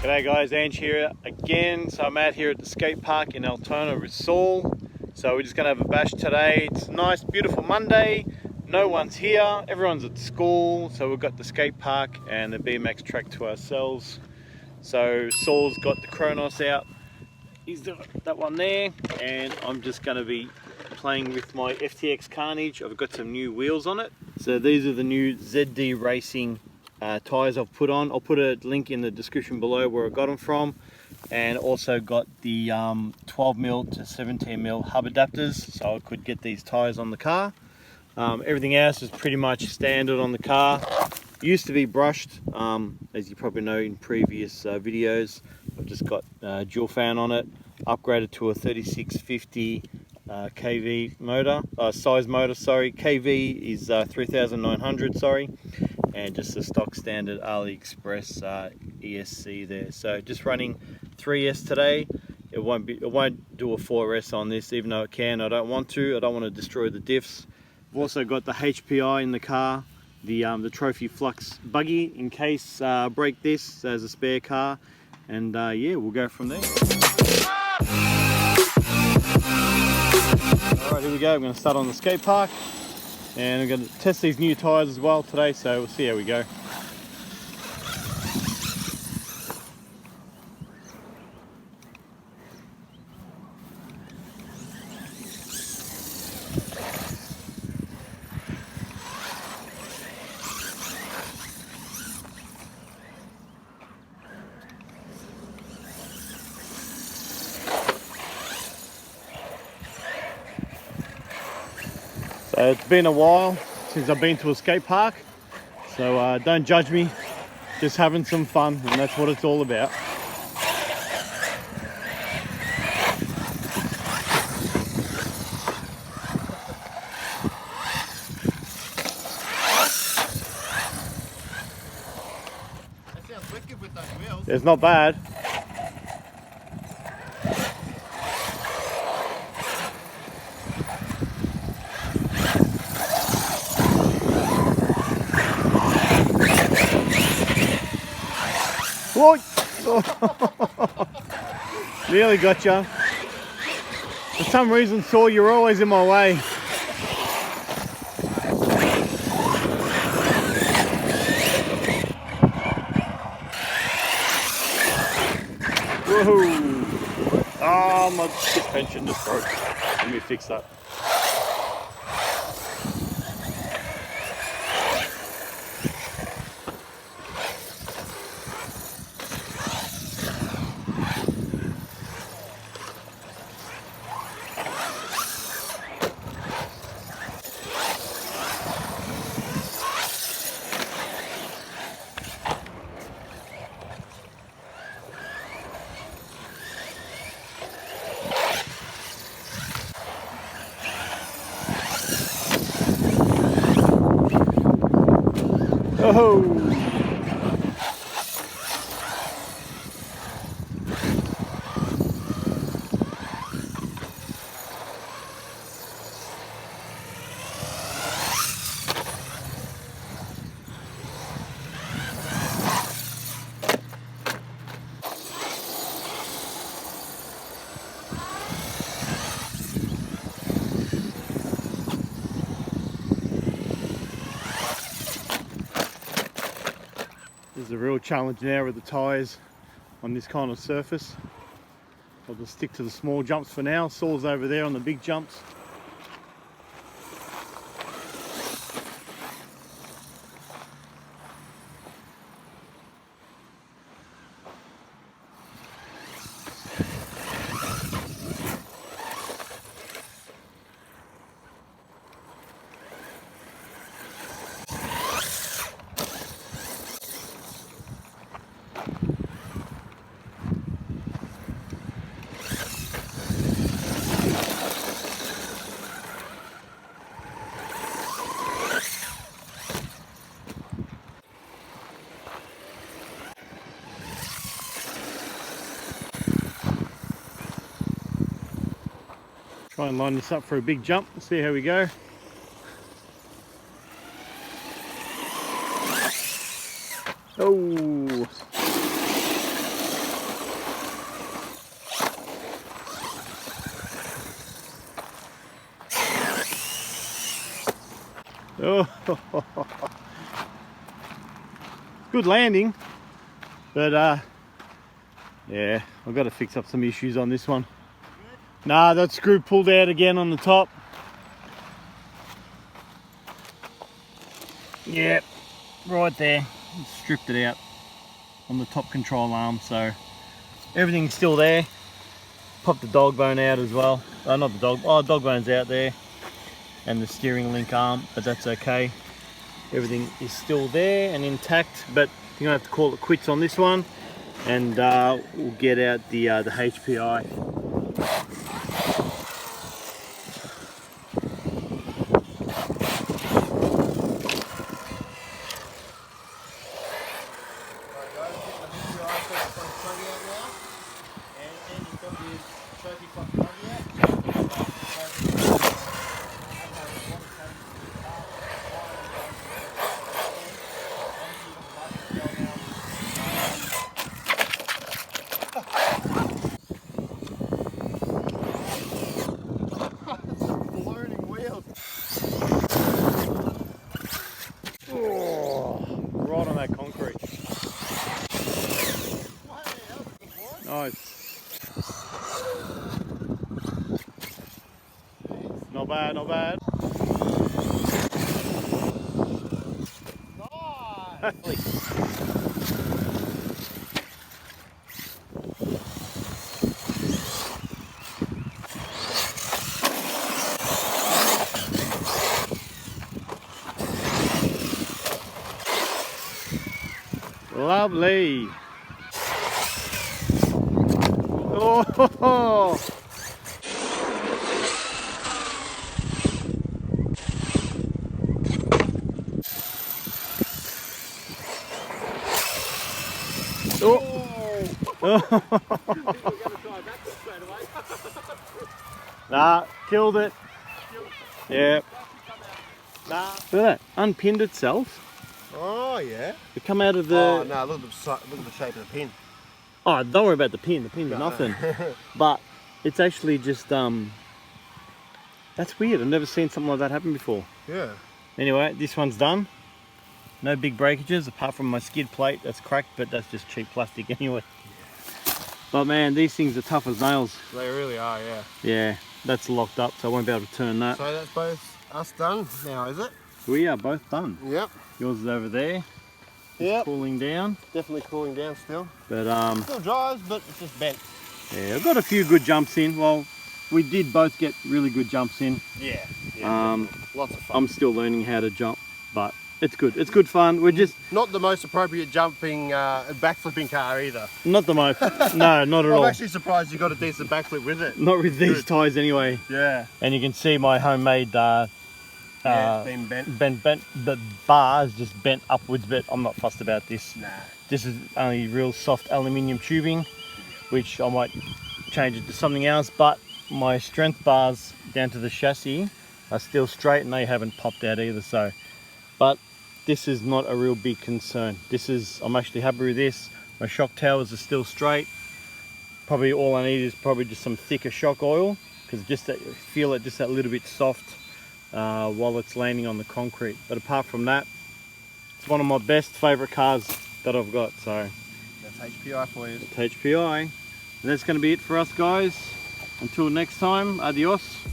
G'day guys, Ange here again. So I'm out here at the skate park in Altona with Saul. So we're just gonna have a bash today. It's a nice, beautiful Monday. No one's here, everyone's at school. So we've got the skate park and the BMX track to ourselves. So Saul's got the Kronos out. He's got that one there. And I'm just gonna be playing with my Ftx Carnage. I've got some new wheels on it. So these are the new ZD Racing tyres I've put on. I'll put a link in the description below where I got them from, and also got the 12mm to 17mm hub adapters so I could get these tyres on the car. Everything else is pretty much standard on the car. Used to be brushed, as you probably know in previous videos. I've just got dual fan on it, upgraded to a 3650 kV motor, size motor, sorry. kV is 3900, sorry. And just the stock standard AliExpress ESC there. So just running 3S today. It won't do a 4S on this, even though it can. I don't want to destroy the diffs. I've also got the HPI in the car, the Trophy Flux Buggy, in case break this as a spare car. And yeah, we'll go from there. Alright, here we go. I'm going to start on the skate park. And I'm going to test these new tyres as well today, so we'll see how we go. So it's been a while since I've been to a skate park, so don't judge me, just having some fun, and that's what it's all about. That sounds wicked with those wheels. It's not bad. Whoa. Nearly got you. For some reason, Saul, you're always in my way. Woohoo! Oh, my suspension just broke. Let me fix that. Oh! There's a real challenge now with the tyres on this kind of surface. I'll just stick to the small jumps for now. Saul's over there on the big jumps. Try and line this up for a big jump. See how we go. Oh! Good landing, but yeah, I've got to fix up some issues on this one. Nah, that screw pulled out again on the top. Yep, right there. Stripped it out on the top control arm, so everything's still there. Popped the dog bone out as well. Not the dog, oh, dog bone's out there. And the steering link arm, but that's okay. Everything is still there and intact, but you're gonna have to call it quits on this one, and we'll get out the HPI. Trophy Flux Buggy out. Ballooning wheels. Oh, right on that concrete. Nice. Not bad, not bad. Nice. Lovely. Oh. Nah, killed it. Yeah. Nah. Look at that, unpinned itself. Oh yeah. It come out of the. Oh no! Look at the shape of the pin. Oh, don't worry about the pin. The pin's nothing. But it's actually just that's weird. I've never seen something like that happen before. Yeah. Anyway, this one's done. No big breakages apart from my skid plate that's cracked, but that's just cheap plastic anyway. But man, these things are tough as nails. They really are, yeah. Yeah, that's locked up, so I won't be able to turn that. So that's both us done now, is it? We are both done. Yep. Yours is over there. Yep. Cooling down. Definitely cooling down still. But still dries, but it's just bent. yeah, I've got a few good jumps in. Well, we did both get really good jumps in. Yeah. Lots of fun. I'm still learning how to jump, but it's good. It's good fun. We're just not the most appropriate jumping, backflipping car either. not the most. No, not at all. I'm actually surprised you got a decent backflip with it. Not with these tyres anyway. Yeah. And you can see my homemade it's been bent. Bent. The bar is just bent upwards, but I'm not fussed about this. Nah. This is only real soft aluminium tubing, which I might change it to something else. But my strength bars down to the chassis are still straight, and they haven't popped out either. So, but this is not a real big concern. I'm actually happy with this. My shock towers are still straight. Probably all I need is probably just some thicker shock oil, because just that, feel it just that little bit soft while it's landing on the concrete. But apart from that, it's one of my best favourite cars that I've got. So that's HPI for you. it's HPI. And that's going to be it for us, guys. Until next time, adios.